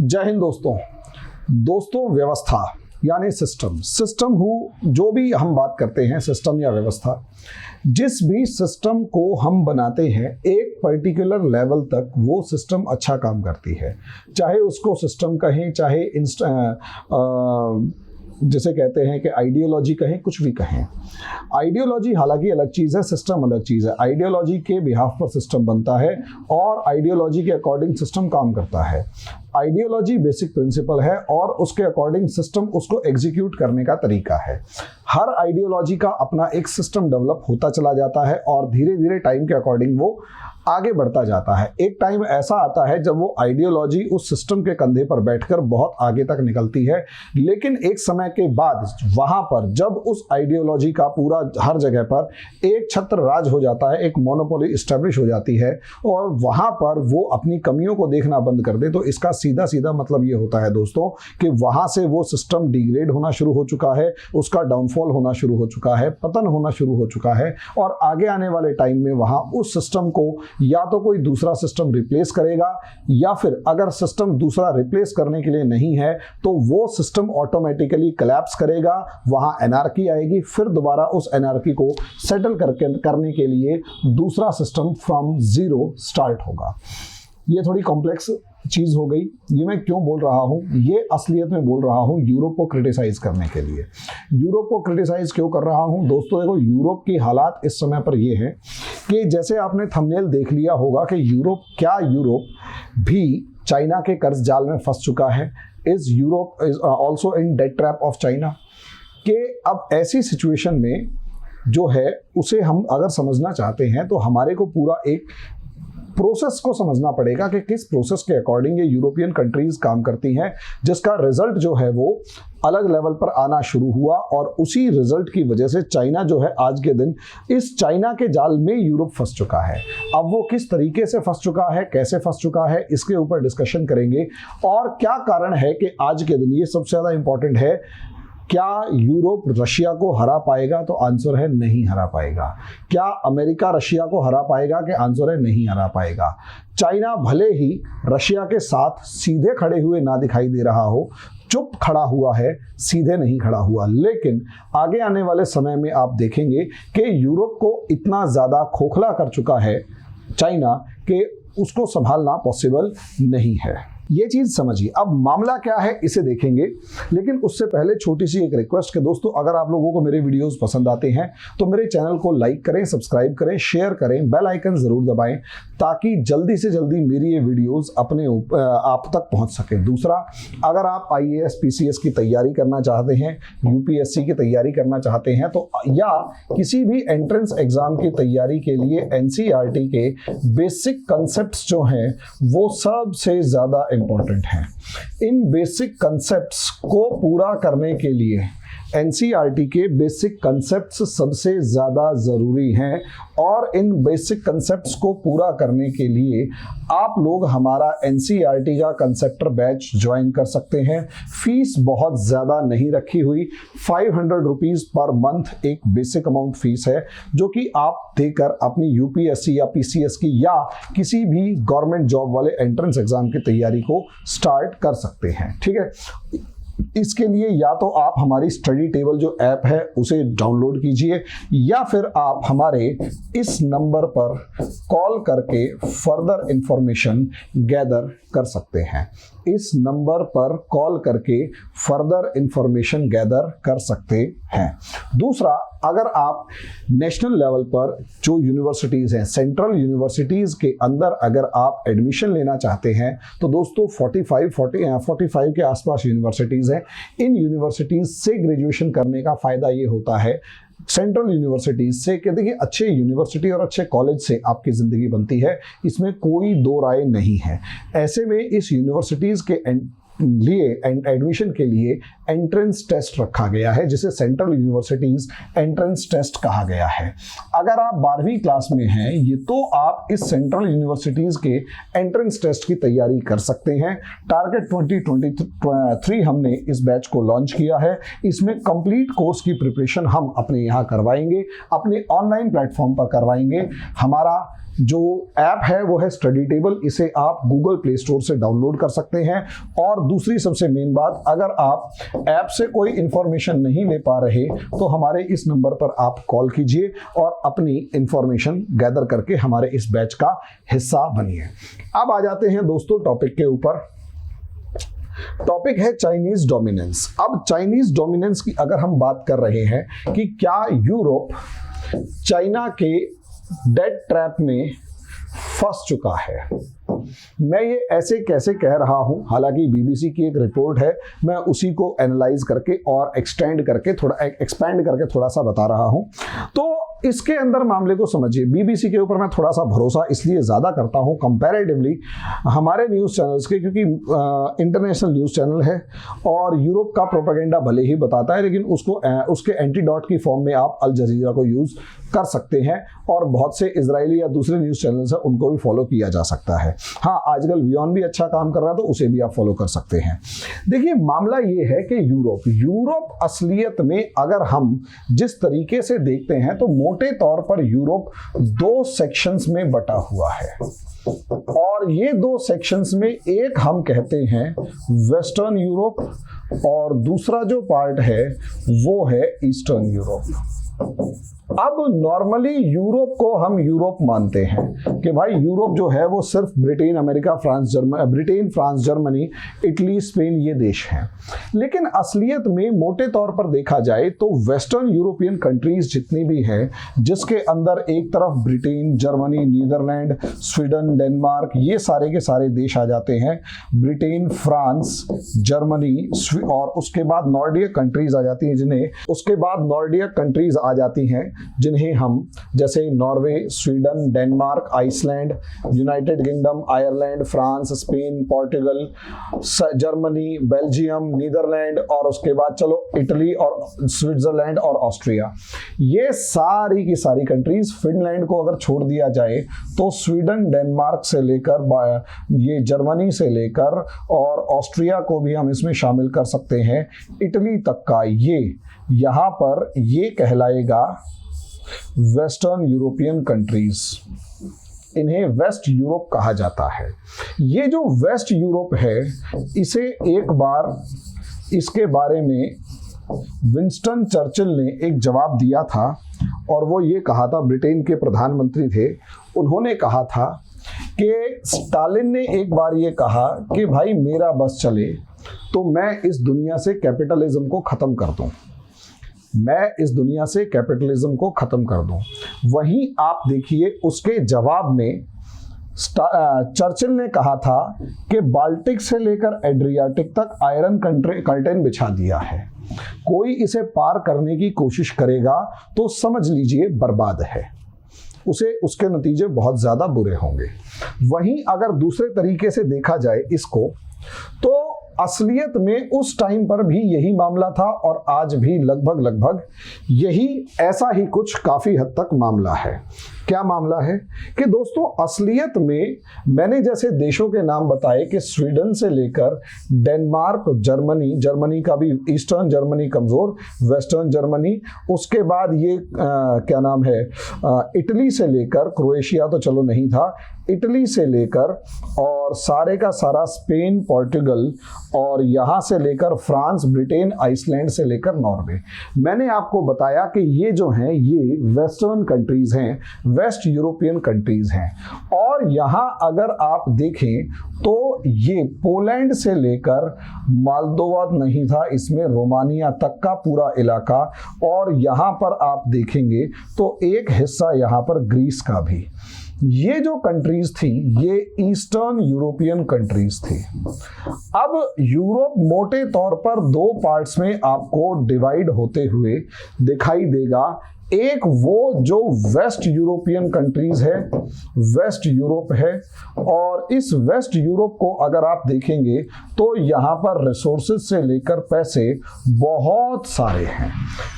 जय हिंद दोस्तों व्यवस्था यानी सिस्टम जो भी हम बात करते हैं सिस्टम या व्यवस्था, जिस भी सिस्टम को हम बनाते हैं एक पर्टिकुलर लेवल तक वो सिस्टम अच्छा काम करती है। चाहे उसको सिस्टम कहें, चाहे जैसे कहते हैं कि आइडियोलॉजी कहें, कुछ भी कहें। आइडियोलॉजी हालांकि अलग चीज़ है, सिस्टम अलग चीज़ है। आइडियोलॉजी के बिहाफ पर सिस्टम बनता है और आइडियोलॉजी के अकॉर्डिंग सिस्टम काम करता है। आइडियोलॉजी बेसिक प्रिंसिपल है और उसके अकॉर्डिंग सिस्टम उसको एग्जीक्यूट करने का तरीका है। हर आइडियोलॉजी का अपना एक सिस्टम डेवलप होता चला जाता है और धीरे धीरे टाइम के अकॉर्डिंग वो आगे बढ़ता जाता है। एक टाइम ऐसा आता है जब वो आइडियोलॉजी उस सिस्टम के कंधे पर बैठकर बहुत आगे तक निकलती है, लेकिन एक समय के बाद वहां पर जब उस आइडियोलॉजी का पूरा हर जगह पर एक छत्र राज हो जाता है, एक मोनोपोली इस्टेब्लिश हो जाती है और वहां पर वो अपनी कमियों को देखना बंद कर दे, तो इसका सीधा सीधा मतलब ये होता है दोस्तों कि वहां से वो सिस्टम डिग्रेड होना शुरू हो चुका है, उसका डाउनफॉल होना शुरू हो चुका है, पतन होना शुरू हो चुका है और आगे आने वाले टाइम में वहां उस सिस्टम को या तो कोई दूसरा सिस्टम रिप्लेस करेगा या फिर अगर सिस्टम दूसरा रिप्लेस करने के लिए नहीं है तो वो सिस्टम ऑटोमेटिकली कोलैप्स करेगा, वहां एनार्की आएगी, फिर दोबारा उस एनार्की को सेटल करने के लिए दूसरा सिस्टम फ्रॉम जीरो स्टार्ट होगा। ये थोड़ी कॉम्प्लेक्स चीज हो गई। ये मैं क्यों बोल रहा हूँ, ये असलियत में बोल रहा हूँ यूरोप को क्रिटिसाइज करने के लिए। यूरोप को क्रिटिसाइज क्यों कर रहा हूँ दोस्तों? देखो, यूरोप की हालात इस समय पर ये है कि जैसे आपने थंबनेल देख लिया होगा कि यूरोप भी चाइना के कर्ज जाल में फंस चुका है। Europe is also in debt trap of China. कि अब ऐसी सिचुएशन में जो है उसे हम अगर समझना चाहते हैं तो हमारे को पूरा एक प्रोसेस को समझना पड़ेगा कि किस प्रोसेस के अकॉर्डिंग ये यूरोपियन कंट्रीज काम करती हैं, जिसका रिजल्ट जो है वो अलग लेवल पर आना शुरू हुआ और उसी रिजल्ट की वजह से चाइना जो है आज के दिन इस चाइना के जाल में यूरोप फंस चुका है। अब वो किस तरीके से फंस चुका है, कैसे फंस चुका है, इसके ऊपर डिस्कशन करेंगे और क्या कारण है कि आज के दिन ये सबसे ज्यादा इंपॉर्टेंट है। क्या यूरोप रशिया को हरा पाएगा? तो आंसर है नहीं हरा पाएगा। क्या अमेरिका रशिया को हरा पाएगा? कि आंसर है नहीं हरा पाएगा। चाइना भले ही रशिया के साथ सीधे खड़े हुए ना दिखाई दे रहा हो, चुप खड़ा हुआ है, सीधे नहीं खड़ा हुआ, लेकिन आगे आने वाले समय में आप देखेंगे कि यूरोप को इतना ज्यादा खोखला कर चुका है चाइना कि उसको संभालना पॉसिबल नहीं है। ये चीज समझिए। अब मामला क्या है इसे देखेंगे, लेकिन उससे पहले छोटी सी एक रिक्वेस्ट के दोस्तों, अगर आप लोगों को मेरे वीडियोस पसंद आते हैं तो मेरे चैनल को लाइक करें, सब्सक्राइब करें, शेयर करें, बेल आइकन जरूर दबाएं ताकि जल्दी से जल्दी मेरी ये वीडियोस अपने आप तक पहुंच सके। दूसरा, अगर आप IAS PCS की तैयारी करना चाहते हैं, UPSC की तैयारी करना चाहते हैं तो या किसी भी एंट्रेंस एग्जाम की तैयारी के लिए NCERT के बेसिक कंसेप्ट जो हैं वो सबसे ज्यादा इंपॉर्टेंट है। इन बेसिक कंसेप्ट्स को पूरा करने के लिए NCERT के बेसिक कंसेप्ट्स सबसे ज़्यादा ज़रूरी हैं और इन बेसिक कंसेप्ट्स को पूरा करने के लिए आप लोग हमारा NCERT का कंसेप्टर बैच ज्वाइन कर सकते हैं। फीस बहुत ज़्यादा नहीं रखी हुई, 500 रुपीज़ पर मंथ एक बेसिक अमाउंट फीस है जो कि आप देकर अपनी UPSC या PCS की या किसी भी गवर्नमेंट जॉब वाले एंट्रेंस एग्जाम की तैयारी को स्टार्ट कर सकते हैं। ठीक है, इसके लिए या तो आप हमारी स्टडी टेबल जो ऐप है उसे डाउनलोड कीजिए या फिर आप हमारे इस नंबर पर कॉल करके फर्दर इंफॉर्मेशन गैदर कर सकते हैं। इस नंबर पर कॉल करके फर्दर इंफॉर्मेशन गैदर कर सकते हैं। दूसरा, अगर आप नेशनल लेवल पर जो यूनिवर्सिटीज़ हैं, सेंट्रल यूनिवर्सिटीज़ के अंदर अगर आप एडमिशन लेना चाहते हैं तो दोस्तों 45 के आसपास यूनिवर्सिटीज़ हैं। इन यूनिवर्सिटीज़ से ग्रेजुएशन करने का फ़ायदा ये होता है सेंट्रल यूनिवर्सिटीज से कि देखिए अच्छे यूनिवर्सिटी और अच्छे कॉलेज से आपकी ज़िंदगी बनती है, इसमें कोई दो राय नहीं है। ऐसे में इस यूनिवर्सिटीज़ के लिए एडमिशन के लिए एंट्रेंस टेस्ट रखा गया है जिसे सेंट्रल यूनिवर्सिटीज एंट्रेंस टेस्ट कहा गया है। अगर आप 12वीं क्लास में हैं ये तो आप इस सेंट्रल यूनिवर्सिटीज के एंट्रेंस टेस्ट की तैयारी कर सकते हैं। टारगेट 2023 हमने इस बैच को लॉन्च किया है। इसमें कंप्लीट कोर्स की प्रिपरेशन हम अपने यहाँ करवाएंगे, अपने ऑनलाइन प्लेटफॉर्म पर करवाएंगे। हमारा जो ऐप है वो है स्टडी टेबल, इसे आप गूगल प्ले स्टोर से डाउनलोड कर सकते हैं। और दूसरी सबसे मेन बात, अगर आप ऐप से कोई इंफॉर्मेशन नहीं ले पा रहे तो हमारे इस नंबर पर आप कॉल कीजिए और अपनी इंफॉर्मेशन गैदर करके हमारे इस बैच का हिस्सा बनिए। अब आ जाते हैं दोस्तों टॉपिक के ऊपर। टॉपिक है चाइनीज डोमिनेंस। अब चाइनीज डोमिनेंस की अगर हम बात कर रहे हैं कि क्या यूरोप चाइना के डेड ट्रैप में फंस चुका है, मैं ये ऐसे कैसे कह रहा हूं, हालांकि बीबीसी की एक रिपोर्ट है, मैं उसी को एनालाइज करके और एक्सपेंड करके थोड़ा सा बता रहा हूं। तो इसके अंदर मामले को समझिए। बीबीसी के ऊपर मैं थोड़ा सा भरोसा इसलिए ज़्यादा करता हूं कंपैरेटिवली हमारे न्यूज़ चैनल्स के, क्योंकि इंटरनेशनल न्यूज़ चैनल है और यूरोप का प्रोपेगेंडा भले ही बताता है, लेकिन उसके एंटीडॉट की फॉर्म में आप अल जजीरा को यूज़ कर सकते हैं और बहुत से इजरायली या दूसरे न्यूज़ चैनल्स हैं उनको भी फॉलो किया जा सकता है। हाँ, आजकल वियॉन भी अच्छा काम कर रहा है तो उसे भी आप फॉलो कर सकते हैं। देखिए, मामला ये है कि यूरोप असलियत में अगर हम जिस तरीके से देखते हैं तो मोटे तौर पर यूरोप 2 सेक्शंस में बटा हुआ है और ये 2 सेक्शंस में एक हम कहते हैं वेस्टर्न यूरोप और दूसरा जो पार्ट है वो है ईस्टर्न यूरोप। अब नॉर्मली यूरोप को हम यूरोप मानते हैं कि भाई यूरोप जो है वो सिर्फ Britain, America, France, Germany, Italy, Spain ये देश हैं। लेकिन असलियत में मोटे तौर पर देखा जाए तो वेस्टर्न यूरोपियन कंट्रीज जितनी भी हैं, जिसके अंदर एक तरफ Britain, Germany, Netherlands, Sweden, Denmark, ये सारे के सारे देश आ जाते हैं। ब्रिटेन, फ्रांस, जर्मनी और उसके बाद नॉर्डिक कंट्रीज आ जाती हैं, जिन्हें हम जैसे Norway, Sweden, Denmark, Iceland, United Kingdom, Ireland, France, Spain, Portugal, Germany, Belgium, Netherlands और उसके बाद चलो इटली और स्विट्जरलैंड और ऑस्ट्रिया, ये सारी की सारी कंट्रीज। फिनलैंड को अगर छोड़ दिया जाए तो स्वीडन, डेनमार्क से लेकर ये जर्मनी से लेकर और ऑस्ट्रिया को भी हम इसमें शामिल कर सकते हैं, इटली तक का ये यहाँ पर ये कहलाएगा वेस्टर्न यूरोपियन कंट्रीज। इन्हें वेस्ट यूरोप कहा जाता है। ये जो वेस्ट यूरोप है, इसे एक बार इसके बारे में विंस्टन चर्चिल ने एक जवाब दिया था और वो ये कहा था, ब्रिटेन के प्रधानमंत्री थे, उन्होंने कहा था कि स्टालिन ने एक बार ये कहा कि भाई मेरा बस चले तो मैं इस दुनिया से कैपिटलिज्म को ख़त्म कर दूं, वहीं आप देखिए उसके जवाब में चर्चिल ने कहा था कि बाल्टिक से लेकर एड्रियाटिक तक आयरन कर्टेन बिछा दिया है, कोई इसे पार करने की कोशिश करेगा तो समझ लीजिए बर्बाद है, उसके नतीजे बहुत ज़्यादा बुरे होंगे। वहीं अगर दूसरे तरीके से देखा जाए इसको, तो असलियत में उस टाइम पर भी यही मामला था और आज भी लगभग यही ऐसा ही कुछ काफ़ी हद तक मामला है। क्या मामला है कि दोस्तों, असलियत में मैंने जैसे देशों के नाम बताए कि स्वीडन से लेकर डेनमार्क, जर्मनी का भी ईस्टर्न जर्मनी कमज़ोर, वेस्टर्न जर्मनी, उसके बाद ये क्या नाम है, इटली से लेकर, क्रोएशिया तो चलो नहीं था, इटली से लेकर और सारे का सारा स्पेन, पोर्टुगल और यहाँ से लेकर फ्रांस, ब्रिटेन, आइसलैंड से लेकर नॉर्वे। मैंने आपको बताया कि ये जो हैं ये वेस्टर्न कंट्रीज हैं, वेस्ट यूरोपियन कंट्रीज हैं। और यहाँ अगर आप देखें तो ये पोलैंड से लेकर मालदोवा नहीं था, इसमें रोमानिया तक का पूरा इलाका, और यहाँ पर आप देखेंगे तो एक हिस्सा यहाँ पर ग्रीस का भी। ये जो कंट्रीज थी ये ईस्टर्न यूरोपियन कंट्रीज थी। अब यूरोप मोटे तौर पर 2 पार्ट्स में आपको डिवाइड होते हुए दिखाई देगा। एक वो जो वेस्ट यूरोपियन कंट्रीज है, वेस्ट यूरोप है, और इस वेस्ट यूरोप को अगर आप देखेंगे तो यहाँ पर रिसोर्सेज से लेकर पैसे बहुत सारे हैं,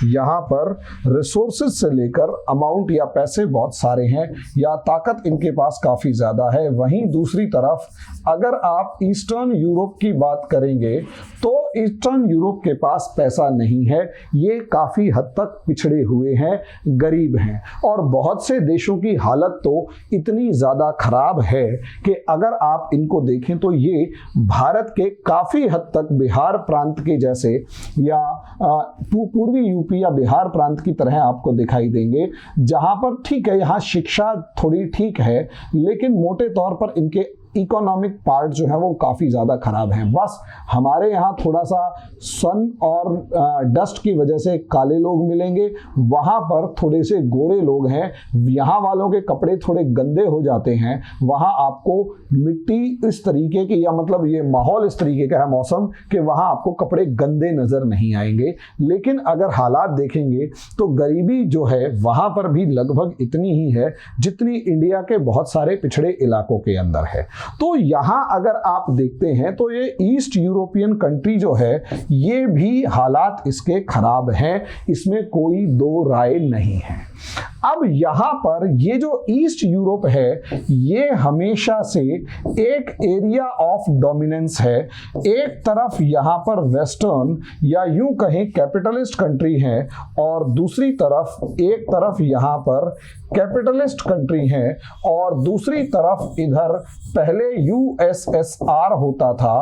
यहाँ पर रिसोर्सेज से लेकर अमाउंट या पैसे बहुत सारे हैं, या ताकत इनके पास काफ़ी ज़्यादा है। वहीं दूसरी तरफ अगर आप ईस्टर्न यूरोप की बात करेंगे तो ईस्टर्न यूरोप के पास पैसा नहीं है, ये काफ़ी हद तक पिछड़े हुए हैं, गरीब हैं, और बहुत से देशों की हालत तो इतनी ज़्यादा खराब है कि अगर आप इनको देखें तो ये भारत के काफ़ी हद तक बिहार प्रांत के जैसे या पूर्वी यूपी या बिहार प्रांत की तरह आपको दिखाई देंगे, जहाँ पर ठीक है यहाँ शिक्षा थोड़ी ठीक है, लेकिन मोटे तौर पर इनके इकोनॉमिक पार्ट जो है वो काफ़ी ज़्यादा खराब है। बस हमारे यहाँ थोड़ा सा सन और डस्ट की वजह से काले लोग मिलेंगे, वहाँ पर थोड़े से गोरे लोग हैं, यहाँ वालों के कपड़े थोड़े गंदे हो जाते हैं, वहाँ आपको मिट्टी इस तरीके की या मतलब ये माहौल इस तरीके का है मौसम कि वहाँ आपको कपड़े गंदे नज़र नहीं आएंगे। लेकिन अगर हालात देखेंगे तो गरीबी जो है वहाँ पर भी लगभग इतनी ही है जितनी इंडिया के बहुत सारे पिछड़े इलाकों के अंदर है। तो यहाँ अगर आप देखते हैं तो ये ईस्ट यूरोपियन कंट्री जो है ये भी हालात इसके खराब हैं, इसमें कोई दो राय नहीं है। अब यहाँ पर ये जो ईस्ट यूरोप है ये हमेशा से एक एरिया ऑफ डोमिनेंस है। एक तरफ यहाँ पर वेस्टर्न या यूं कहें कैपिटलिस्ट कंट्री है और दूसरी तरफ एक तरफ यहाँ पर कैपिटलिस्ट कंट्री है और दूसरी तरफ इधर पहले यूएसएसआर होता था,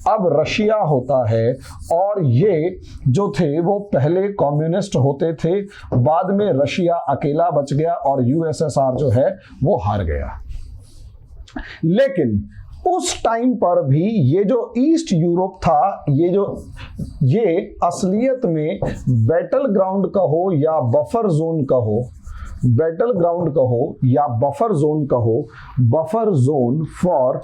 अब रशिया होता है, और ये जो थे वो पहले कम्युनिस्ट होते थे, बाद में रशिया अकेला बच गया और यूएसएसआर जो है वो हार गया। लेकिन उस टाइम पर भी ये जो ईस्ट यूरोप था ये असलियत में बैटल ग्राउंड कहो या बफर जोन कहो, बैटल ग्राउंड कहो या बफर जोन कहो, buffer zone for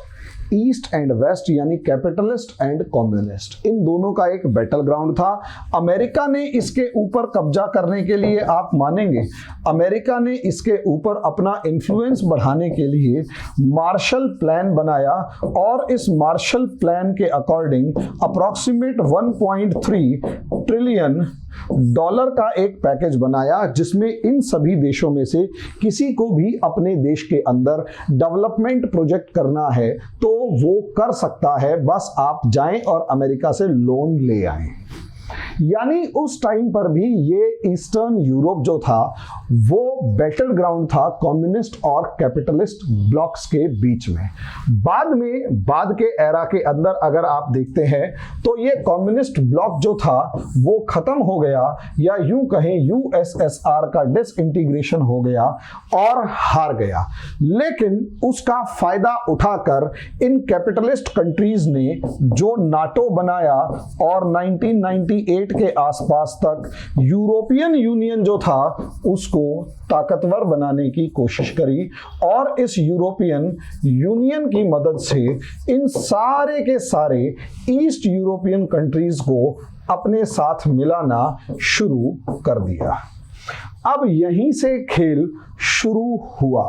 east and west यानी कैपिटलिस्ट एंड कम्युनिस्ट, इन दोनों का एक बैटल ग्राउंड था। अमेरिका ने इसके ऊपर कब्जा करने के लिए, आप मानेंगे, अमेरिका ने इसके ऊपर अपना इन्फ्लुएंस बढ़ाने के लिए मार्शल प्लान बनाया और इस मार्शल प्लान के अकॉर्डिंग अप्रॉक्सीमेट 1.3 ट्रिलियन डॉलर का एक पैकेज बनाया जिसमें इन सभी देशों में से किसी को भी अपने देश के अंदर डेवलपमेंट प्रोजेक्ट करना है तो वो कर सकता है, बस आप जाएं और अमेरिका से लोन ले आएं। यानी उस टाइम पर भी ये ईस्टर्न यूरोप जो था वो बैटल ग्राउंड था कम्युनिस्ट और कैपिटलिस्ट ब्लॉक्स के बीच में। बाद के एरा के अंदर अगर आप देखते हैं तो ये कम्युनिस्ट ब्लॉक जो था वो खत्म हो गया, या यूं कहें यूएसएसआर का डिसइंटीग्रेशन हो गया और हार गया। लेकिन उसका फायदा उठाकर इन कैपिटलिस्ट कंट्रीज ने जो नाटो बनाया और 1998 के आसपास तक यूरोपियन यूनियन जो था उसको ताकतवर बनाने की कोशिश करी और इस यूरोपियन यूनियन की मदद से इन सारे के सारे ईस्ट यूरोपियन कंट्रीज को अपने साथ मिलाना शुरू कर दिया। अब यहीं से खेल शुरू हुआ।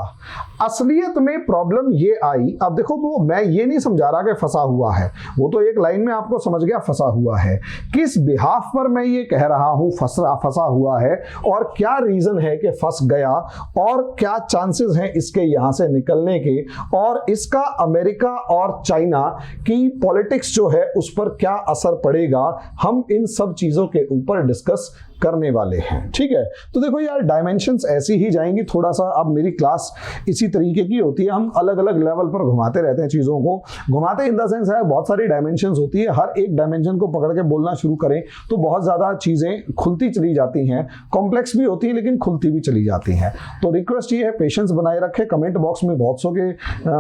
असलियत में प्रॉब्लम ये आई, अब देखो वो मैं ये नहीं समझा रहा कि फंसा हुआ है, वो तो एक लाइन में आपको समझ गया फंसा हुआ है। किस बिहाफ पर मैं ये कह रहा हूँ फंसा हुआ है और क्या रीजन है कि फंस गया और क्या चांसेस हैं इसके यहाँ से निकलने के, और इसका अमेरिका और चाइना की पॉलिटिक्स जो है उस पर क्या असर पड़ेगा, हम इन सब चीज़ों के ऊपर डिस्कस करने वाले हैं। ठीक है, तो देखो यार डायमेंशंस ऐसी ही जाएंगी, थोड़ा सा अब मेरी क्लास इसी तरीके की होती है, हम अलग अलग लेवल पर घुमाते रहते हैं चीज़ों को, घुमाते इन द सेंस है बहुत सारी डायमेंशंस होती है, हर एक डायमेंशन को पकड़ के बोलना शुरू करें तो बहुत ज़्यादा चीज़ें खुलती चली जाती हैं, कॉम्प्लेक्स भी होती है लेकिन खुलती भी चली जाती हैं। तो रिक्वेस्ट ये है पेशेंस बनाए रखें। कमेंट बॉक्स में बहुत सौ के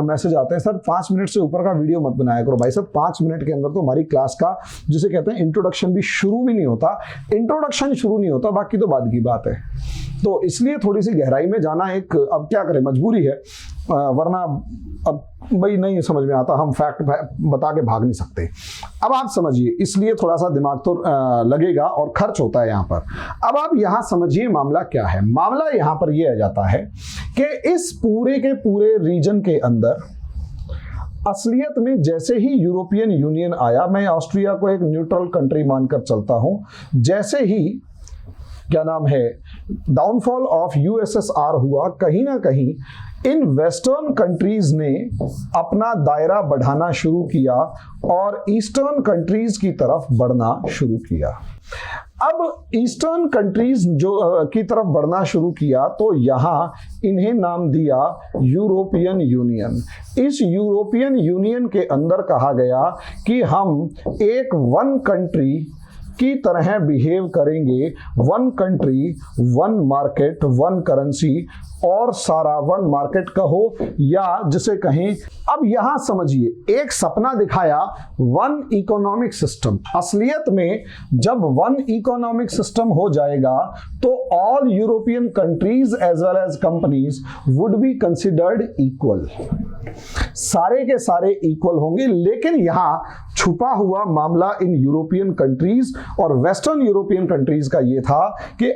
मैसेज आते हैं, सर 5 मिनट से ऊपर का वीडियो मत बनाया करो। भाई साहब 5 मिनट के अंदर तो हमारी क्लास का जिसे कहते हैं इंट्रोडक्शन भी शुरू भी नहीं होता, इंट्रोडक्शन शुरू नहीं होता, बाकी तो बाद की बात है। तो इसलिए थोड़ी सी गहराई में जाना एक, अब क्या करें, मजबूरी है, वरना अब भाई नहीं समझ में आता, हम फैक्ट बता के भाग नहीं सकते। अब आप समझिए, इसलिए थोड़ा सा दिमाग तो लगेगा और खर्च होता है यहाँ पर। अब आप यहाँ समझिए मामला क्या है। मामला यहाँ पर ये आ जाता है कि इस पूरे के पूरे रीजन के अंदर असलियत में जैसे ही यूरोपियन यूनियन आया, मैं ऑस्ट्रिया को एक न्यूट्रल कंट्री मानकर चलता हूं, जैसे ही क्या नाम है डाउनफॉल ऑफ यूएसएसआर हुआ, कहीं ना कहीं इन वेस्टर्न कंट्रीज ने अपना दायरा बढ़ाना शुरू किया और ईस्टर्न कंट्रीज की तरफ बढ़ना शुरू किया। अब ईस्टर्न कंट्रीज जो की तरफ बढ़ना शुरू किया तो यहाँ इन्हें नाम दिया यूरोपियन यूनियन। इस यूरोपियन यूनियन के अंदर कहा गया कि हम एक वन कंट्री की तरह बिहेव करेंगे, one country, one market, one currency, और सारा वन मार्केट कहो या जिसे कहें। अब यहां समझिए, एक सपना दिखाया वन इकोनॉमिक सिस्टम। असलियत में जब वन इकोनॉमिक सिस्टम हो जाएगा तो all European countries as well as companies would be considered equal, सारे के सारे इक्वल होंगे। लेकिन यहां छुपा हुआ मामला इन यूरोपियन कंट्रीज और वेस्टर्न यूरोपियन कंट्रीज का यह था कि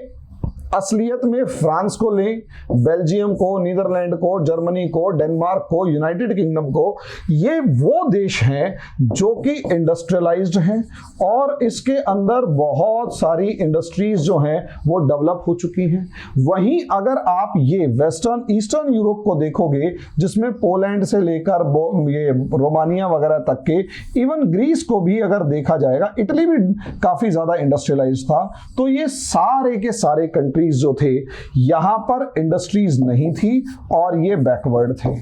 असलियत में फ्रांस को लें, बेल्जियम को, नीदरलैंड को, जर्मनी को, डेनमार्क को, यूनाइटेड किंगडम को, ये वो देश हैं जो कि इंडस्ट्रियलाइज्ड हैं और इसके अंदर बहुत सारी इंडस्ट्रीज जो हैं वो डेवलप हो चुकी हैं। वहीं अगर आप ये वेस्टर्न ईस्टर्न यूरोप को देखोगे, जिसमें पोलैंड से लेकर ये रोमानिया वगैरह तक के, इवन ग्रीस को भी अगर देखा जाएगा, इटली भी काफी ज्यादा इंडस्ट्रियलाइज्ड था, तो ये सारे के सारे कंट्री जो थे यहां पर इंडस्ट्रीज नहीं थी और ये बैकवर्ड थे।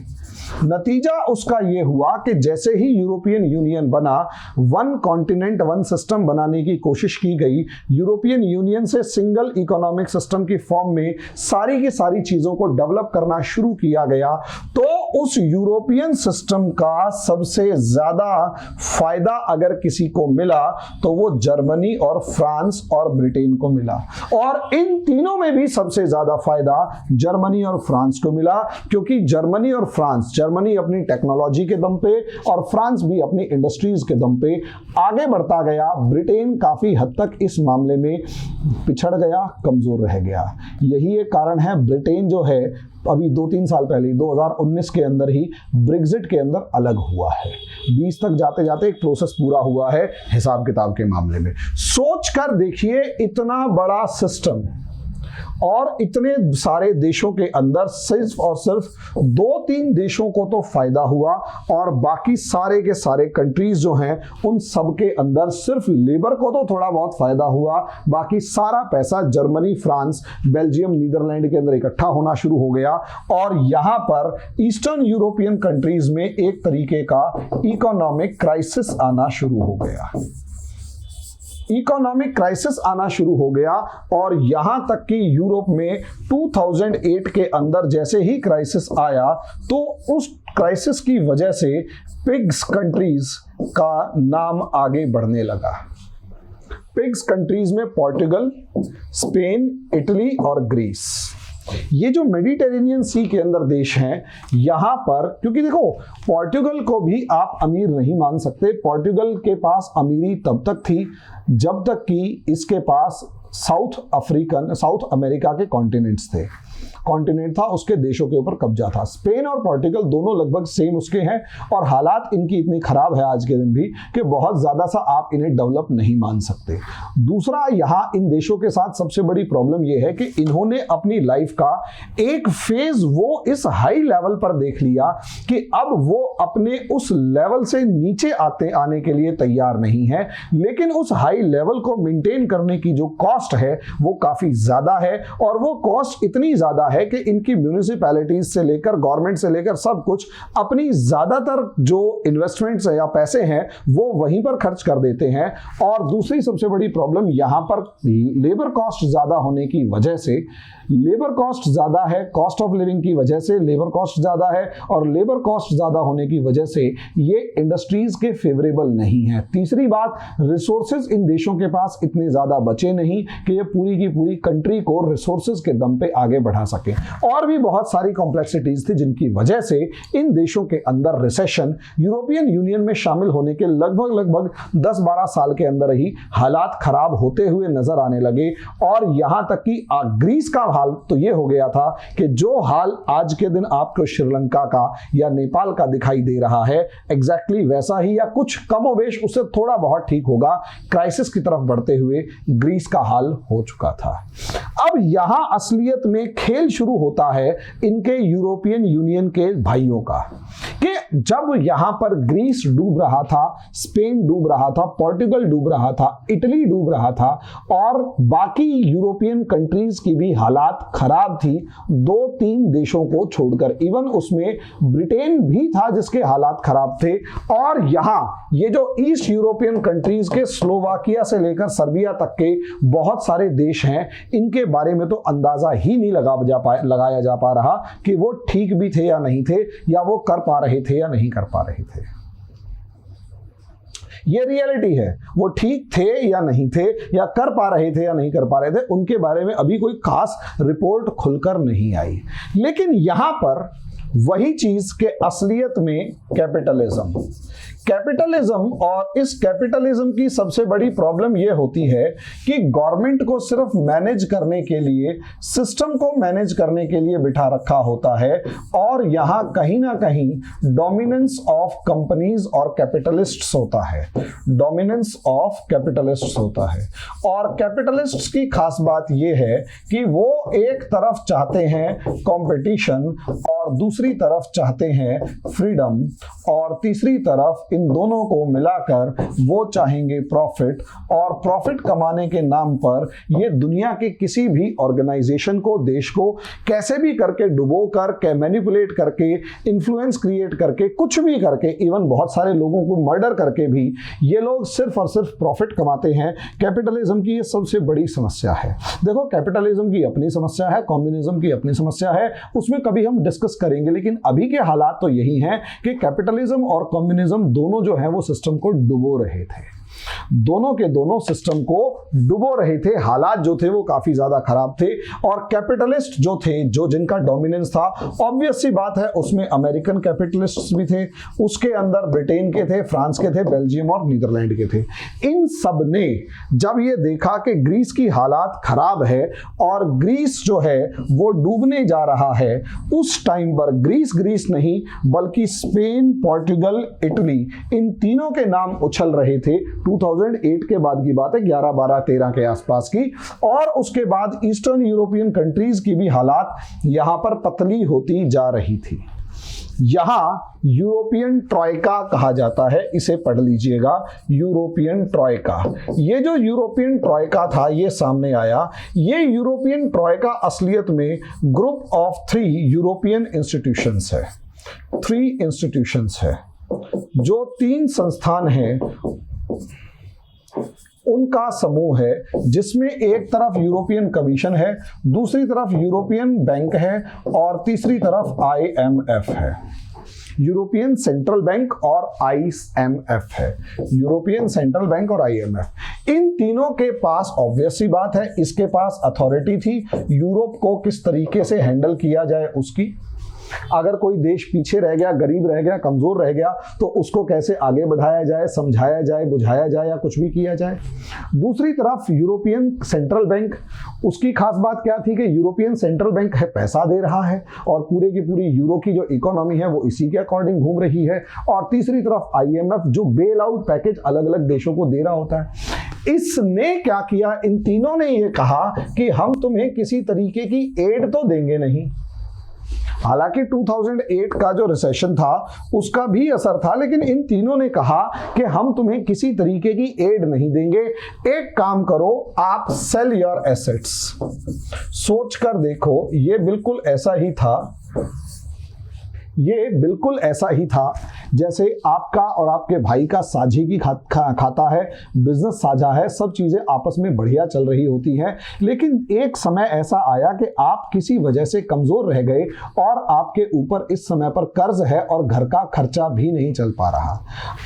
नतीजा उसका यह हुआ कि जैसे ही यूरोपियन यूनियन बना, वन कॉन्टिनेंट वन सिस्टम बनाने की कोशिश की गई, यूरोपियन यूनियन से सिंगल इकोनॉमिक सिस्टम की फॉर्म में सारी की सारी चीजों को डेवलप करना शुरू किया गया, तो उस यूरोपियन सिस्टम का सबसे ज्यादा फायदा अगर किसी को मिला तो वो जर्मनी और फ्रांस और ब्रिटेन को मिला। और इन तीनों में भी सबसे ज्यादा फायदा जर्मनी और फ्रांस को मिला, क्योंकि जर्मनी और फ्रांस, जर्मनी अपनी टेक्नोलॉजी के दम पे और फ्रांस भी अपनी इंडस्ट्रीज के दम पे आगे बढ़ता गया। ब्रिटेन काफी हद तक इस मामले में पिछड़ गया, कमजोर रह गया। यही एक कारण है ब्रिटेन जो है अभी 2-3 साल पहले 2019 के अंदर ही ब्रेग्जिट के अंदर अलग हुआ है। 20 तक जाते जाते एक प्रोसेस पूरा हुआ है हिसाब किताब के मामले में। सोच कर देखिए, इतना बड़ा सिस्टम और इतने सारे देशों के अंदर सिर्फ और सिर्फ 2-3 देशों को तो फायदा हुआ और बाकी सारे के सारे कंट्रीज जो हैं उन सब के अंदर सिर्फ लेबर को तो थोड़ा बहुत फायदा हुआ, बाकी सारा पैसा जर्मनी, फ्रांस, बेल्जियम, नीदरलैंड के अंदर इकट्ठा होना शुरू हो गया। और यहां पर ईस्टर्न यूरोपियन कंट्रीज में एक तरीके का इकोनॉमिक क्राइसिस आना शुरू हो गया। इकोनॉमिक क्राइसिस आना शुरू हो गया और यहां तक कि यूरोप में 2008 के अंदर जैसे ही क्राइसिस आया तो उस क्राइसिस की वजह से पिग्स कंट्रीज का नाम आगे बढ़ने लगा। पिग्स कंट्रीज में पोर्टुगल, स्पेन, इटली और ग्रीस, ये जो मेडिटेरेनियन सी के अंदर देश हैं, यहां पर, क्योंकि देखो पोर्टुगल को भी आप अमीर नहीं मान सकते। पोर्टुगल के पास अमीरी तब तक थी जब तक कि इसके पास साउथ अमेरिका के कॉन्टिनेंट था, उसके देशों के ऊपर कब्जा था। स्पेन और पोर्टुगल दोनों लगभग सेम उसके हैं और हालात इनकी इतनी खराब है आज के दिन भी कि बहुत ज्यादा सा आप इन्हें डेवलप नहीं मान सकते। दूसरा, यहां इन देशों के साथ सबसे बड़ी प्रॉब्लम यह है कि इन्होंने अपनी लाइफ का एक फेज वो इस हाई लेवल पर देख लिया कि अब वो अपने उस लेवल से नीचे आने के लिए तैयार नहीं है, लेकिन उस हाई लेवल को मेंटेन करने की जो कॉस्ट है वो काफी ज्यादा है। और वो कॉस्ट इतनी ज्यादा है कि इनकी म्यूनिसिपैलिटीज से लेकर गवर्नमेंट से लेकर सब कुछ अपनी ज्यादातर जो इन्वेस्टमेंट्स या पैसे हैं वो वहीं पर खर्च कर देते हैं। और दूसरी सबसे बड़ी प्रॉब्लम यहां पर लेबर कॉस्ट ज्यादा होने की वजह से, लेबर कॉस्ट ज्यादा है, कॉस्ट ऑफ लिविंग की वजह से लेबर कॉस्ट ज्यादा है और लेबर कॉस्ट ज्यादा होने की वजह से ये इंडस्ट्रीज के फेवरेबल नहीं है। तीसरी बात, रिसोर्सेज इन देशों के पास इतने ज्यादा बचे नहीं कि ये पूरी की पूरी कंट्री को रिसोर्सेज के दम पे आगे बढ़ा सके। और भी बहुत सारी कॉम्प्लेक्सिटीज थी जिनकी वजह से इन देशों के अंदर रिसेशन यूरोपियन यूनियन में शामिल होने के लगभग 10-12 साल के अंदर ही हालात खराब होते हुए नजर आने लगे। और यहां तक कि ग्रीस का हाल तो यह हो गया था कि जो हाल आज के दिन आपको श्रीलंका का या नेपाल का दिखाई दे रहा है, एग्जैक्टली वैसा ही या कुछ कमोबेश उससे थोड़ा बहुत ठीक होगा, क्राइसिस की तरफ बढ़ते हुए ग्रीस का हाल हो चुका था। अब यहां असलियत में खेल खेल शुरू होता है इनके यूरोपियन यूनियन के भाइयों का, कि जब यहां पर ग्रीस डूब रहा था, स्पेन डूब रहा था, पोर्टुगल डूब रहा था, इटली डूब रहा था और बाकी यूरोपियन कंट्रीज की भी हालात खराब थी, 2-3 देशों को छोड़कर, इवन उसमें ब्रिटेन भी था जिसके हालात खराब थे। और यहां ये जो ईस्ट यूरोपियन कंट्रीज के स्लोवाकिया से लेकर सर्बिया तक के बहुत सारे देश हैं, इनके बारे में तो अंदाजा ही नहीं लगाया जा पा रहा कि वो ठीक भी थे या नहीं थे, या वो कर पा रहे थे या नहीं कर पा रहे थे। ये रियलिटी है, वो ठीक थे या नहीं थे, या कर पा रहे थे या नहीं कर पा रहे थे, उनके बारे में अभी कोई खास रिपोर्ट खुलकर नहीं आई। लेकिन यहां पर वही चीज के असलियत में कैपिटलिज्म और इस कैपिटलिज्म की सबसे बड़ी प्रॉब्लम यह होती है कि गवर्नमेंट को सिर्फ मैनेज करने के लिए, सिस्टम को मैनेज करने के लिए बिठा रखा होता है, और यहां कहीं ना कहीं डोमिनेंस ऑफ कंपनीज और कैपिटलिस्ट्स होता है, डोमिनेंस ऑफ कैपिटलिस्ट्स होता है। और कैपिटलिस्ट्स की खास बात यह है कि वो एक तरफ चाहते हैं कंपटीशन और दूसरी तरफ चाहते हैं फ्रीडम, और तीसरी तरफ इन दोनों को मिलाकर वो चाहेंगे प्रॉफिट, और प्रॉफिट कमाने के नाम पर ये दुनिया के किसी भी ऑर्गेनाइजेशन को, देश को कैसे भी करके डुबो कर, मैनिपुलेट करके, इन्फ्लुएंस क्रिएट करके, कुछ भी करके, इवन बहुत सारे लोगों को मर्डर करके भी ये लोग सिर्फ और सिर्फ प्रॉफिट कमाते हैं। कैपिटलिज्म की ये सबसे बड़ी समस्या है। देखो, कैपिटलिज्म की अपनी समस्या है, कम्युनिज्म की अपनी समस्या है, उसमें कभी हम डिस्कस करेंगे, लेकिन अभी के हालात तो यही हैं कि कैपिटलिज्म और कम्युनिज्म दोनों जो है वो सिस्टम को डुबो रहे थे, दोनों के दोनों सिस्टम को डुबो रहे थे। हालात जो थे वो काफी ज्यादा खराब थे, और कैपिटलिस्ट जो थे, जो जिनका डोमिनेंस था, ऑब्वियस सी बात है उसमें अमेरिकन कैपिटलिस्ट्स भी थे, उसके अंदर ब्रिटेन के थे, फ्रांस के थे, बेल्जियम और नीदरलैंड के थे। इन सब ने जब ये देखा कि ग्रीस की हालात खराब है और ग्रीस जो है वो डूबने जा रहा है, उस टाइम पर ग्रीस नहीं बल्कि स्पेन, पोर्टुगल, इटली, इन तीनों के नाम उछल रहे थे। 2008 के बाद की बात है, 11, 12, 13 के आसपास की। और उसके बाद ईस्टर्न यूरोपियन कंट्रीज की भी हालात यहां पर पतली होती जा रही थी। यहां यूरोपियन ट्रॉयका कहा जाता है, इसे पढ़ लीजिएगा, यूरोपियन ट्रॉयका। ये जो यूरोपियन ट्रॉयका था ये सामने आया। ये यूरोपियन ट्रॉयका असलियत में ग्रुप ऑफ 3 यूरोपियन इंस्टीट्यूशंस है, 3 इंस्टीट्यूशंस है, जो 3 संस्थान हैं उनका समूह है, जिसमें एक तरफ यूरोपियन कमीशन है, दूसरी तरफ यूरोपियन बैंक है, और तीसरी तरफ IMF है। यूरोपियन सेंट्रल बैंक और IMF है, यूरोपियन सेंट्रल बैंक और IMF। इन तीनों के पास ऑब्वियस सी बात है, इसके पास अथॉरिटी थी यूरोप को किस तरीके से हैंडल किया जाए उसकी। अगर कोई देश पीछे रह गया, गरीब रह गया, कमजोर रह गया, तो उसको कैसे आगे बढ़ाया जाए, समझाया जाए, बुझाया जाए, या कुछ भी किया जाए। दूसरी तरफ यूरोपियन सेंट्रल बैंक, उसकी खास बात क्या थी कि यूरोपियन सेंट्रल बैंक है, पैसा दे रहा है, और पूरे की पूरी यूरो की जो इकोनॉमी है वो इसी के अकॉर्डिंग घूम रही है। और तीसरी तरफ IMF, जो बेल आउट पैकेज अलग अलग देशों को दे रहा होता है। इसने क्या किया, इन तीनों ने ये कहा कि हम तुम्हें किसी तरीके की एड तो देंगे नहीं। हालांकि 2008 का जो रिसेशन था उसका भी असर था, लेकिन इन तीनों ने कहा कि हम तुम्हें किसी तरीके की एड नहीं देंगे, एक काम करो, आप सेल योर एसेट्स। सोच कर देखो, ये बिल्कुल ऐसा ही था, ये बिल्कुल ऐसा ही था जैसे आपका और आपके भाई का साझी की खाता है, बिजनेस साझा है, सब चीजें आपस में बढ़िया चल रही होती हैं, लेकिन एक समय ऐसा आया कि आप किसी वजह से कमजोर रह गए और आपके ऊपर इस समय पर कर्ज है और घर का खर्चा भी नहीं चल पा रहा।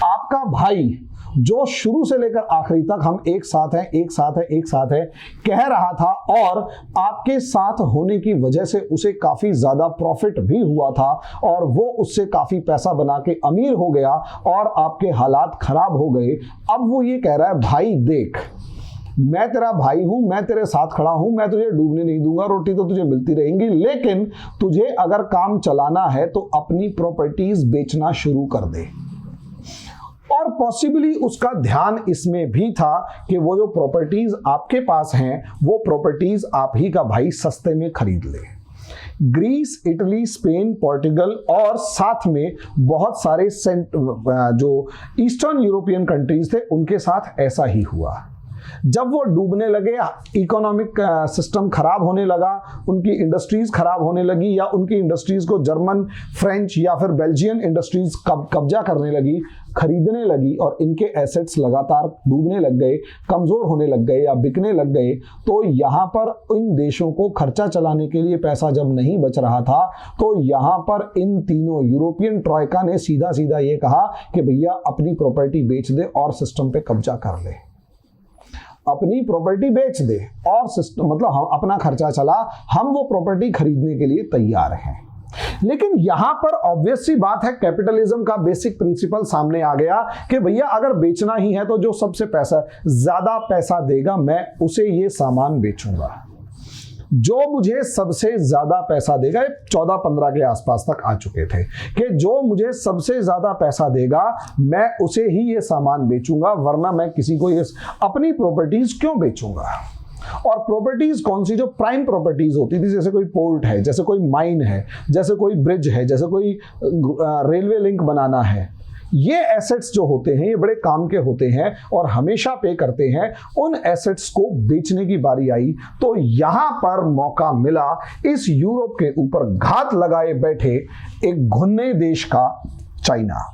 आपका भाई जो शुरू से लेकर आखिरी तक हम एक साथ हैं, एक साथ है, एक साथ है कह रहा था, और आपके साथ होने की वजह से उसे काफी ज्यादा प्रॉफिट भी हुआ था, और वो उससे काफी पैसा बना के अमीर हो गया, और आपके हालात खराब हो गए। अब वो ये कह रहा है, भाई देख, मैं तेरा भाई हूं, मैं तेरे साथ खड़ा हूं, मैं तुझे डूबने नहीं दूंगा, रोटी तो तुझे मिलती रहेंगी, लेकिन तुझे अगर काम चलाना है तो अपनी प्रॉपर्टीज बेचना शुरू कर दे। और पॉसिबली उसका ध्यान इसमें भी था कि वो जो प्रॉपर्टीज आपके पास हैं वो प्रॉपर्टीज आप ही का भाई सस्ते में खरीद ले। ग्रीस, इटली, स्पेन, पोर्टुगल और साथ में बहुत सारे जो ईस्टर्न यूरोपियन कंट्रीज थे उनके साथ ऐसा ही हुआ। जब वो डूबने लगे, इकोनॉमिक सिस्टम खराब होने लगा, उनकी इंडस्ट्रीज खराब होने लगी या उनकी इंडस्ट्रीज को जर्मन, फ्रेंच या फिर बेल्जियन इंडस्ट्रीज कब्जा करने लगी, खरीदने लगी और इनके एसेट्स लगातार डूबने लग गए, कमजोर होने लग गए या बिकने लग गए, तो यहाँ पर इन देशों को खर्चा चलाने के लिए पैसा जब नहीं बच रहा था तो यहाँ पर इन तीनों यूरोपियन ट्रॉयका ने सीधा सीधा ये कहा कि भैया अपनी प्रॉपर्टी बेच दे और सिस्टम पे कब्जा कर ले, अपनी प्रॉपर्टी बेच दे और सिस्टम मतलब हम अपना खर्चा चला, हम वो प्रॉपर्टी खरीदने के लिए तैयार हैं। लेकिन यहां पर ऑब्वियस सी बात है, कैपिटलिज्म का बेसिक प्रिंसिपल सामने आ गया कि भैया अगर बेचना ही है तो जो सबसे ज्यादा पैसा देगा मैं उसे ये सामान बेचूंगा, जो मुझे सबसे ज्यादा पैसा देगा। 14-15 के आसपास तक आ चुके थे कि जो मुझे सबसे ज्यादा पैसा देगा मैं उसे ही ये सामान बेचूंगा, वरना मैं किसी को ये अपनी प्रॉपर्टीज क्यों बेचूंगा। और प्रॉपर्टीज कौन सी, जो प्राइम प्रॉपर्टीज होती थी, जैसे कोई पोर्ट है, जैसे कोई माइन है, जैसे कोई ब्रिज है, जैसे कोई रेलवे लिंक बनाना है, ये एसेट्स जो होते हैं ये बड़े काम के होते हैं और हमेशा पे करते हैं। उन एसेट्स को बेचने की बारी आई तो यहां पर मौका मिला इस यूरोप के ऊपर घात लगाए बैठे एक घुन्ने देश का, चाइना।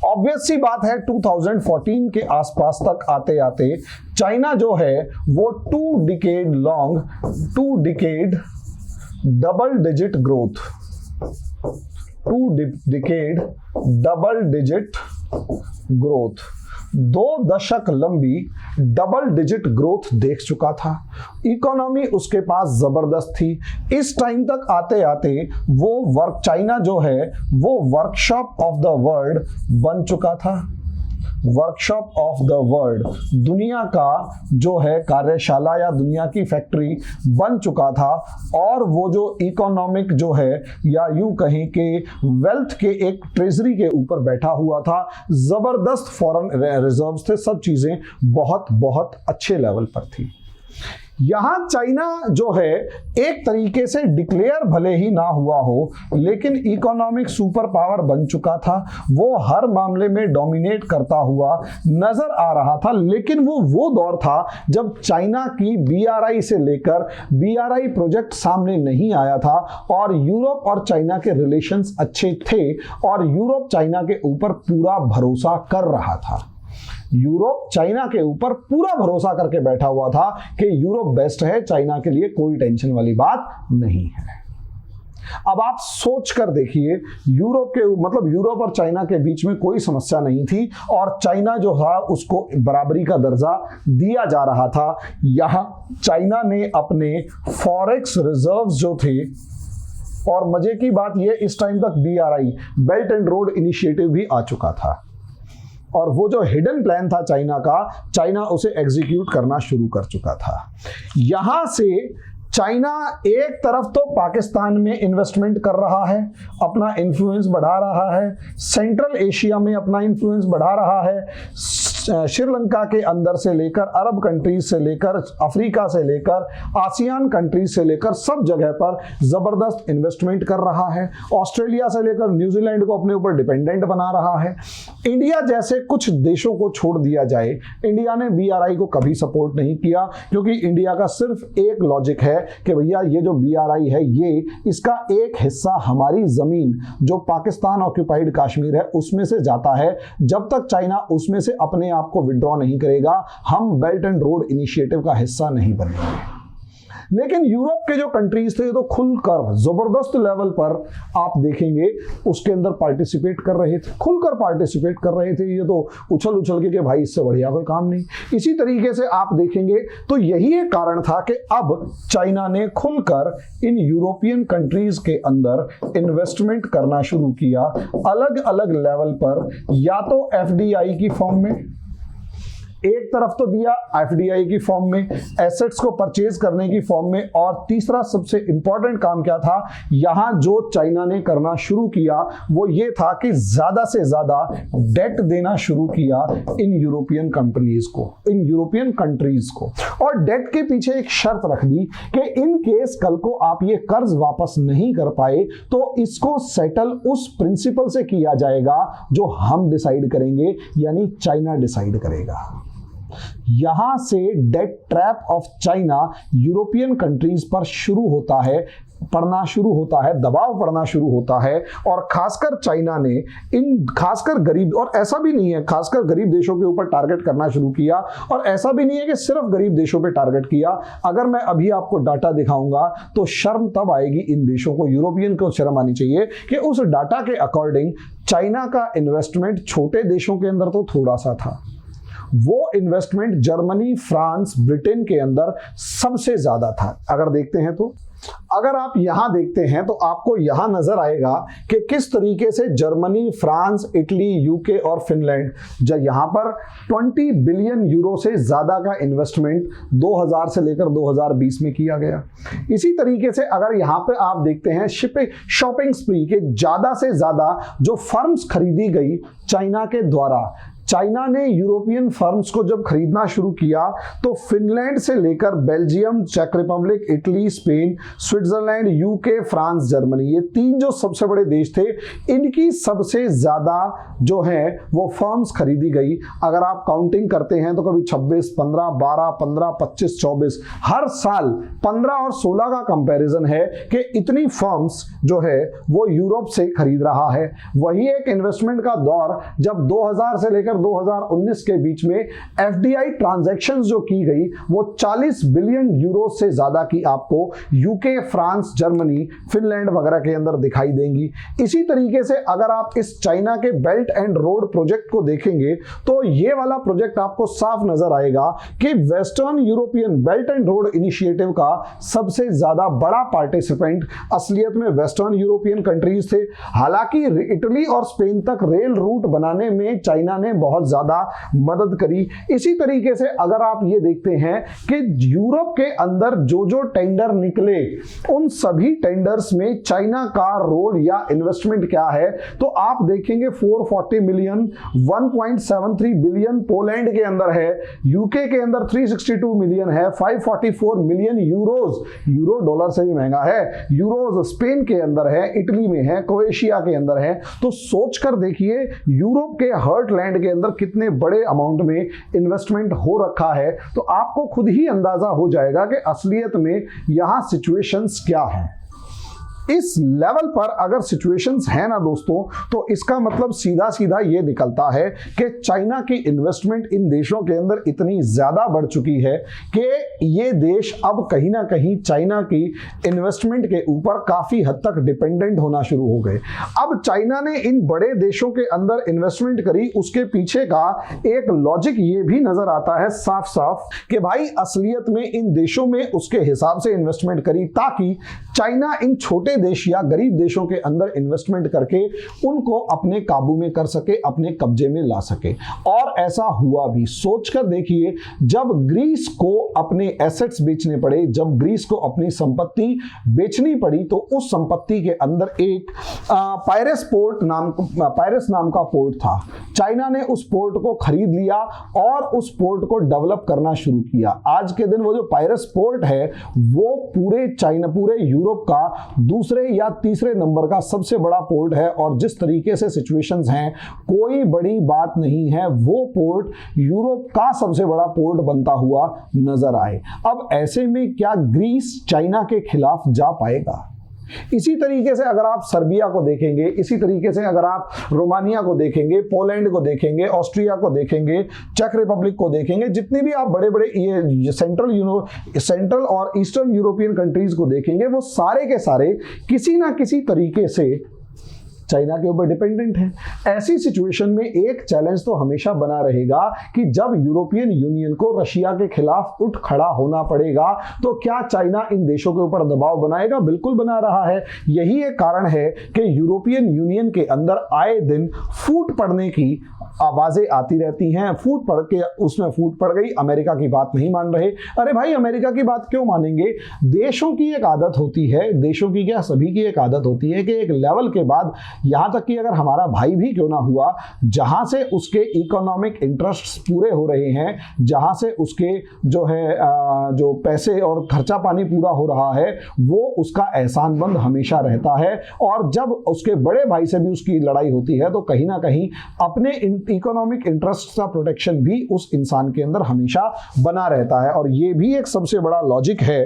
ऑब्वियस सी बात है 2014 के आसपास तक आते आते चाइना जो है वो 2 decade double digit growth, 2 decade double digit growth, 2 दशक लंबी डबल डिजिट ग्रोथ देख चुका था। इकोनॉमी उसके पास जबरदस्त थी। इस टाइम तक आते आते वो चाइना जो है वो वर्कशॉप ऑफ द वर्ल्ड बन चुका था। वर्कशॉप ऑफ द वर्ल्ड, दुनिया का जो है कार्यशाला या दुनिया की फैक्ट्री बन चुका था। और वो जो इकोनॉमिक जो है या यूं कहें कि वेल्थ के एक ट्रेजरी के ऊपर बैठा हुआ था, जबरदस्त फॉरेन रिजर्व्स थे, सब चीजें बहुत बहुत अच्छे लेवल पर थी। यहां चाइना जो है एक तरीके से डिक्लेयर भले ही ना हुआ हो लेकिन इकोनॉमिक सुपर पावर बन चुका था। वो हर मामले में डोमिनेट करता हुआ नजर आ रहा था। लेकिन वो दौर था जब चाइना की BRI से लेकर BRI प्रोजेक्ट सामने नहीं आया था और यूरोप और चाइना के रिलेशंस अच्छे थे और यूरोप चाइना के ऊपर पूरा भरोसा कर रहा था। यूरोप चाइना के ऊपर पूरा भरोसा करके बैठा हुआ था कि यूरोप बेस्ट है, चाइना के लिए कोई टेंशन वाली बात नहीं है। अब आप सोच कर देखिए, यूरोप और चाइना के बीच में कोई समस्या नहीं थी और चाइना जो था उसको बराबरी का दर्जा दिया जा रहा था। यहां चाइना ने अपने फॉरेक्स रिजर्व्स जो थे, और मजे की बात यह इस टाइम तक BRI belt and road initiative भी आ चुका था और वो जो हिडन प्लान था चाइना का, चाइना उसे एग्जीक्यूट करना शुरू कर चुका था। यहां से चाइना एक तरफ तो पाकिस्तान में इन्वेस्टमेंट कर रहा है, अपना इन्फ्लुएंस बढ़ा रहा है, सेंट्रल एशिया में अपना इन्फ्लुएंस बढ़ा रहा है, श्रीलंका के अंदर से लेकर अरब कंट्रीज से लेकर अफ्रीका से लेकर आसियान कंट्रीज से लेकर सब जगह पर जबरदस्त इन्वेस्टमेंट कर रहा है। ऑस्ट्रेलिया से लेकर न्यूजीलैंड को अपने ऊपर डिपेंडेंट बना रहा है। इंडिया जैसे कुछ देशों को छोड़ दिया जाए, इंडिया ने BRI को कभी सपोर्ट नहीं किया क्योंकि इंडिया का सिर्फ एक लॉजिक है कि भैया ये जो BRI है ये इसका एक हिस्सा हमारी जमीन जो पाकिस्तान ऑक्यूपाइड कश्मीर है उसमें से जाता है। जब तक चाइना उसमें से अपने आप को विड्रॉ नहीं करेगा हम बेल्ट एंड रोड इनिशिएटिव का हिस्सा नहीं बनेंगे। लेकिन यूरोप के जो कंट्रीज थे तो खुलकर जबरदस्त लेवल पर आप देखेंगे उसके अंदर पार्टिसिपेट कर रहे थे, खुलकर पार्टिसिपेट कर रहे थे। ये तो उछल उछल के भाई इससे बढ़िया कोई काम नहीं। इसी तरीके से आप देखेंगे तो यही एक कारण था कि अब चाइना ने खुलकर इन यूरोपियन कंट्रीज के अंदर इन्वेस्टमेंट करना शुरू किया, अलग अलग लेवल पर, या तो FDI की फॉर्म में, एक तरफ तो दिया एफडीआई की फॉर्म में, एसेट्स को परचेज करने की फॉर्म में, और तीसरा सबसे इंपॉर्टेंट काम क्या था, यहां जो चाइना ने करना शुरू किया वो ये था कि ज्यादा से ज्यादा डेट देना शुरू किया इन यूरोपियन कंपनीज को, इन यूरोपियन कंट्रीज को। और डेट के पीछे एक शर्त रख दी कि इन केस कल को आप ये कर्ज वापस नहीं कर पाए तो इसको सेटल उस प्रिंसिपल से किया जाएगा जो हम डिसाइड करेंगे, यानी चाइना डिसाइड करेगा। यहां से debt trap of China European countries पर शुरू होता है, पड़ना शुरू होता है, दबाव पड़ना शुरू होता है। और खासकर चाइना ने इन खासकर गरीब, और ऐसा भी नहीं है खासकर गरीब देशों के ऊपर टारगेट करना शुरू किया, और ऐसा भी नहीं है कि सिर्फ गरीब देशों पे टारगेट किया। अगर मैं अभी आपको डाटा दिखाऊंगा तो शर्म तब आएगी इन देशों को, यूरोपियन को शर्म आनी चाहिए कि उस डाटा के अकॉर्डिंग चाइना का इन्वेस्टमेंट छोटे देशों के अंदर तो थोड़ा सा था, वो इन्वेस्टमेंट जर्मनी, फ्रांस, ब्रिटेन के अंदर सबसे ज्यादा था। अगर देखते हैं तो अगर आप यहां देखते हैं तो आपको यहां नजर आएगा कि किस तरीके से जर्मनी, फ्रांस, इटली, यूके और फिनलैंड, जब यहां पर 20 बिलियन यूरो से ज्यादा का इन्वेस्टमेंट 2000 से लेकर 2020 में किया गया। इसी तरीके से अगर यहां पे आप देखते हैं शॉपिंग स्प्री के ज्यादा से ज्यादा जो फर्म्स खरीदी गई चाइना के द्वारा, चाइना ने यूरोपियन फर्म्स को जब खरीदना शुरू किया तो फिनलैंड से लेकर बेल्जियम, चेक Republic, Italy, Spain, Switzerland, UK, France, Germany, ये तीन जो सबसे बड़े देश थे, इनकी सबसे ज्यादा जो है वो फर्म्स खरीदी गई। अगर आप काउंटिंग करते हैं तो कभी 26, 15, 12, 15, 25, 24, हर साल 15 और 16 का कंपैरिजन है कि इतनी फर्म्स जो है वो यूरोप से खरीद रहा है। वही एक इन्वेस्टमेंट का दौर जब 2000 से लेकर 2019 के बीच में एफडीआई ट्रांजैक्शंस जो की गई वो 40 बिलियन यूरो से ज्यादा की आपको यूके, फ्रांस, जर्मनी, फिनलैंड वगैरह के अंदर दिखाई देंगी। इसी तरीके से अगर आप इस चाइना के बेल्ट एंड रोड प्रोजेक्ट को देखेंगे तो ये वाला प्रोजेक्ट आपको साफ नजर आएगा कि western European belt and road initiative का सबसे ज्यादा बड़ा पार्टिसिपेंट असलियत में वेस्टर्न यूरोपियन कंट्रीज थे। हालांकि इटली और स्पेन तक रेल रूट बनाने में चाइना ने बहुत ज्यादा मदद करी। इसी तरीके से अगर आप ये देखते हैं कि यूरोप के अंदर जो जो टेंडर निकले उन सभी टेंडर्स में चाइना का रोल या इन्वेस्टमेंट क्या है, तो आप देखेंगे 440 मिलियन, 1.73 बिलियन पोलैंड के अंदर है, यूके के अंदर 362 मिलियन है, 544 मिलियन यूरोज, यूरो डॉलर से भी महंगा है, यूरोज स्पेन के अंदर है, इटली में है, क्रोएशिया के अंदर है। तो सोचकर देखिए यूरोप के हार्टलैंड के अंदर कितने बड़े अमाउंट में इन्वेस्टमेंट हो रखा है, तो आपको खुद ही अंदाजा हो जाएगा कि असलियत में यहां सिचुएशंस क्या है। इस लेवल पर अगर सिचुएशंस है ना दोस्तों, तो इसका मतलब सीधा सीधा ये निकलता है कि चाइना की इन्वेस्टमेंट इन देशों के अंदर इतनी ज्यादा बढ़ चुकी है कि ये देश अब कहीं ना कहीं चाइना की इन्वेस्टमेंट के ऊपर काफी हद तक डिपेंडेंट होना शुरू हो गए। अब चाइना ने इन बड़े देशों के अंदर इन्वेस्टमेंट करी, उसके पीछे का एक लॉजिक ये भी नजर आता है साफ साफ कि भाई असलियत में इन देशों में उसके हिसाब से इन्वेस्टमेंट करी ताकि चाइना इन छोटे देश या गरीब देशों के अंदर इन्वेस्टमेंट करके उनको अपने काबू में कर सके, अपने कब्जे में ला सके। और ऐसा हुआ भी। सोचकर देखिए, जब ग्रीस को अपने एसेट्स बेचने पड़े, जब ग्रीस को अपनी संपत्ति बेचनी पड़ी, तो उस संपत्ति के अंदर एक पायरस नाम का पोर्ट था। चाइना ने उस पोर्ट को खरीद लिया और उस पोर्ट को डेवलप करना शुरू किया। आज के दिन वो जो पायरस पोर्ट है वो पूरे यूरोप का दूसरे या तीसरे नंबर का सबसे बड़ा पोर्ट है। और जिस तरीके से सिचुएशंस हैं, कोई बड़ी बात नहीं है वो पोर्ट यूरोप का सबसे बड़ा पोर्ट बनता हुआ नजर आए। अब ऐसे में क्या ग्रीस चाइना के खिलाफ जा पाएगा? इसी तरीके से अगर आप सर्बिया को देखेंगे, इसी तरीके से अगर आप रोमानिया को देखेंगे, पोलैंड को देखेंगे, ऑस्ट्रिया को देखेंगे, चेक रिपब्लिक को देखेंगे, जितने भी आप बड़े बड़े ये सेंट्रल और ईस्टर्न यूरोपियन कंट्रीज को देखेंगे, वो सारे के सारे किसी ना किसी तरीके से चाइना के ऊपर डिपेंडेंट हैं। ऐसी सिचुएशन में एक चैलेंज तो हमेशा बना रहेगा कि जब यूरोपियन यूनियन को रशिया के खिलाफ उठ खड़ा होना पड़ेगा तो क्या चाइना इन देशों के ऊपर दबाव बनाएगा? बिल्कुल बना रहा है। यही एक कारण है कि यूरोपियन यूनियन के अंदर आए दिन फूट पड़ने की आवाजें आती रहती हैं। फूट पड़ के उसमें फूट पड़ गई, अमेरिका की बात नहीं मान रहे। अरे भाई, अमेरिका की बात क्यों मानेंगे? देशों की एक आदत होती है, देशों की क्या सभी की एक आदत होती है कि एक लेवल के बाद, यहां तक कि अगर हमारा भाई भी क्यों ना हुआ, जहां से उसके इकोनॉमिक इंटरेस्ट पूरे हो रहे हैं, जहां से उसके जो है जो पैसे और खर्चा पानी पूरा हो रहा है, वो उसका एहसानमंद हमेशा रहता है। और जब उसके बड़े भाई से भी उसकी लड़ाई होती है तो कहीं ना कहीं अपने इकोनॉमिक इंटरेस्ट का प्रोटेक्शन भी उस इंसान के अंदर हमेशा बना रहता है। और ये भी एक सबसे बड़ा लॉजिक है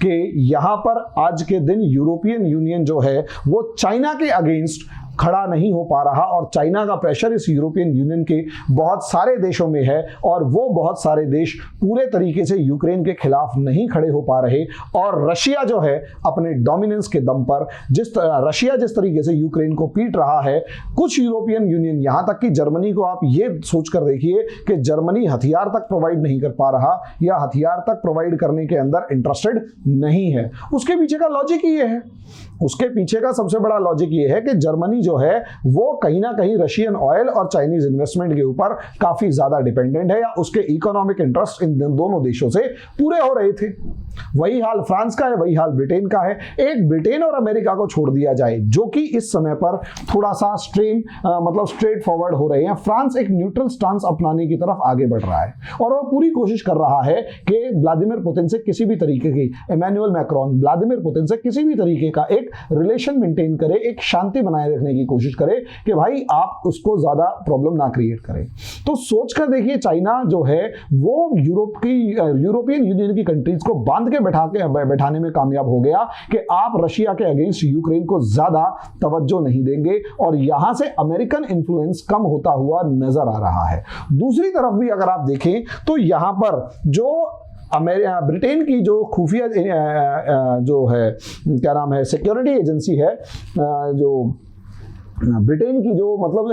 कि यहां पर आज के दिन यूरोपियन यूनियन जो है वो चाइना के अगेंस्ट खड़ा नहीं हो पा रहा, और चाइना का प्रेशर इस यूरोपियन यूनियन के बहुत सारे देशों में है, और वो बहुत सारे देश पूरे तरीके से यूक्रेन के खिलाफ नहीं खड़े हो पा रहे। और रशिया जो है अपने डोमिनेंस के दम पर रशिया जिस तरीके से यूक्रेन को पीट रहा है, कुछ यूरोपियन यूनियन, यहां तक कि जर्मनी को आप ये सोच कर देखिए कि जर्मनी हथियार तक प्रोवाइड नहीं कर पा रहा या हथियार तक प्रोवाइड करने के अंदर इंटरेस्टेड नहीं है। उसके पीछे का लॉजिक ये है, उसके पीछे का सबसे बड़ा लॉजिक ये है कि जर्मनी जो है वो कहीं ना कहीं रशियन ऑयल और चाइनीज इन्वेस्टमेंट के ऊपर काफी ज्यादा डिपेंडेंट है, या उसके इकोनॉमिक इंटरेस्ट इन दोनों देशों से पूरे हो रहे थे। वही हाल फ्रांस का है, वही हाल ब्रिटेन का है। एक ब्रिटेन और अमेरिका को छोड़ दिया जाए जो कि इस समय पर थोड़ा सा स्ट्रेट फॉरवर्ड हो रहे हैं। फ्रांस एक न्यूट्रल स्टांस अपनाने की तरफ आगे बढ़ रहा है और वो पूरी कोशिश कर रहा है कि व्लादिमीर पुतिन से किसी भी तरीके की, इमैनुअल मैक्रोन व्लादिमीर पुतिन से किसी भी तरीके का एक रिलेशन मेंटेन करे, एक शांति बनाए रखने की कोशिश करे कि भाई आप उसको ज्यादा प्रॉब्लम ना क्रिएट करें। तो सोच कर देखिए, चाइना जो है वो यूरोपियन यूनियन की कंट्रीज को बांध के बैठाने में कामयाब हो गया कि आप रशिया के अगेंस्ट यूक्रेन को ज्यादा तवज्जो नहीं देंगे, और यहां से अमेरिकन इन्फ्लुएंस कम होता हुआ नजर आ रहा है। दूसरी तरफ भी अगर आप देखें तो यहां पर जो ब्रिटेन की जो खुफिया जो है, क्या नाम है, सिक्योरिटी एजेंसी है, जो ब्रिटेन की जो मतलब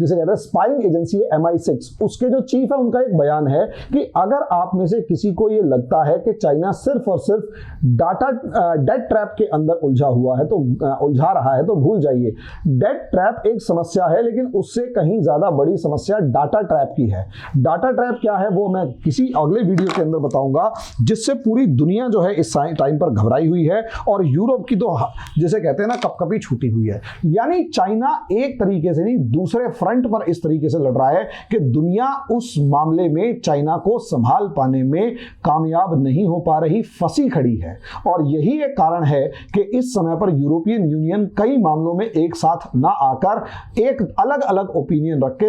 जैसे कहते हैं स्पाइंग एजेंसी है MI6, उसके जो चीफ है उनका एक बयान है कि अगर आप में से किसी को ये लगता है कि चाइना सिर्फ और सिर्फ डेट ट्रैप के अंदर उलझा रहा है तो भूल जाइए। डेट ट्रैप एक समस्या है, लेकिन उससे कहीं ज्यादा बड़ी समस्या डाटा ट्रैप की है। डाटा ट्रैप क्या है वो मैं किसी अगले वीडियो के अंदर बताऊंगा, जिससे पूरी दुनिया जो है इस टाइम पर घबराई हुई है, और यूरोप की तो जैसे कहते हैं ना कपकपी छूटी हुई है। यानी चाइना एक तरीके से नहीं, दूसरे फ्रंट पर इस तरीके से लड़ रहा है कि दुनिया उस मामले में चाइना को संभाल पाने में कामयाब नहीं हो पा रही, फंसी खड़ी है। और यही एक कारण है कि इस समय पर यूरोपियन यूनियन कई मामलों में एक साथ ना आकर एक अलग अलग ओपिनियन रख के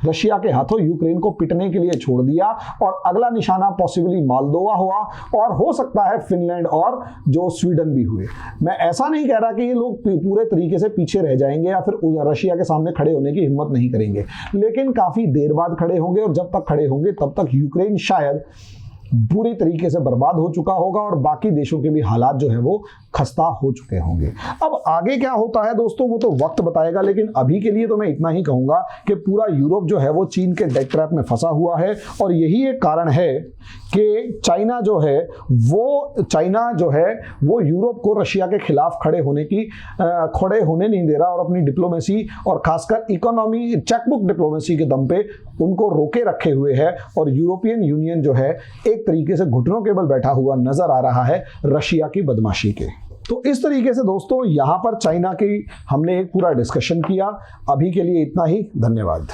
रशिया के हाथों यूक्रेन को पिटने के लिए छोड़ दिया, और अगला निशाना पॉसिबली मोल्दोवा हुआ, और हो सकता है फिनलैंड और जो स्वीडन भी हुए। मैं ऐसा नहीं कह रहा कि ये लोग पूरे तरीके से पीछे रह जाएंगे या फिर रशिया के सामने खड़े होने की हिम्मत नहीं करेंगे, लेकिन काफी देर बाद खड़े होंगे, और जब तक खड़े होंगे तब तक यूक्रेन शायद पूरी तरीके से बर्बाद हो चुका होगा, और बाकी देशों के भी हालात जो है वो खस्ता हो चुके होंगे। अब आगे क्या होता है दोस्तों वो तो वक्त बताएगा, लेकिन अभी के लिए तो मैं इतना ही कहूंगा कि पूरा यूरोप जो है वो चीन के डेट ट्रैप में फंसा हुआ है, और यही एक कारण है कि चाइना जो है वो यूरोप को रशिया के खिलाफ खड़े होने नहीं दे रहा, और अपनी डिप्लोमेसी और खासकर इकोनॉमी चेकबुक डिप्लोमेसी के दम पे उनको रोके रखे हुए है, और यूरोपियन यूनियन जो है एक तरीके से घुटनों के बल बैठा हुआ नजर आ रहा है रशिया की बदमाशी के। तो इस तरीके से दोस्तों यहां पर चाइना की हमने एक पूरा डिस्कशन किया। अभी के लिए इतना ही, धन्यवाद।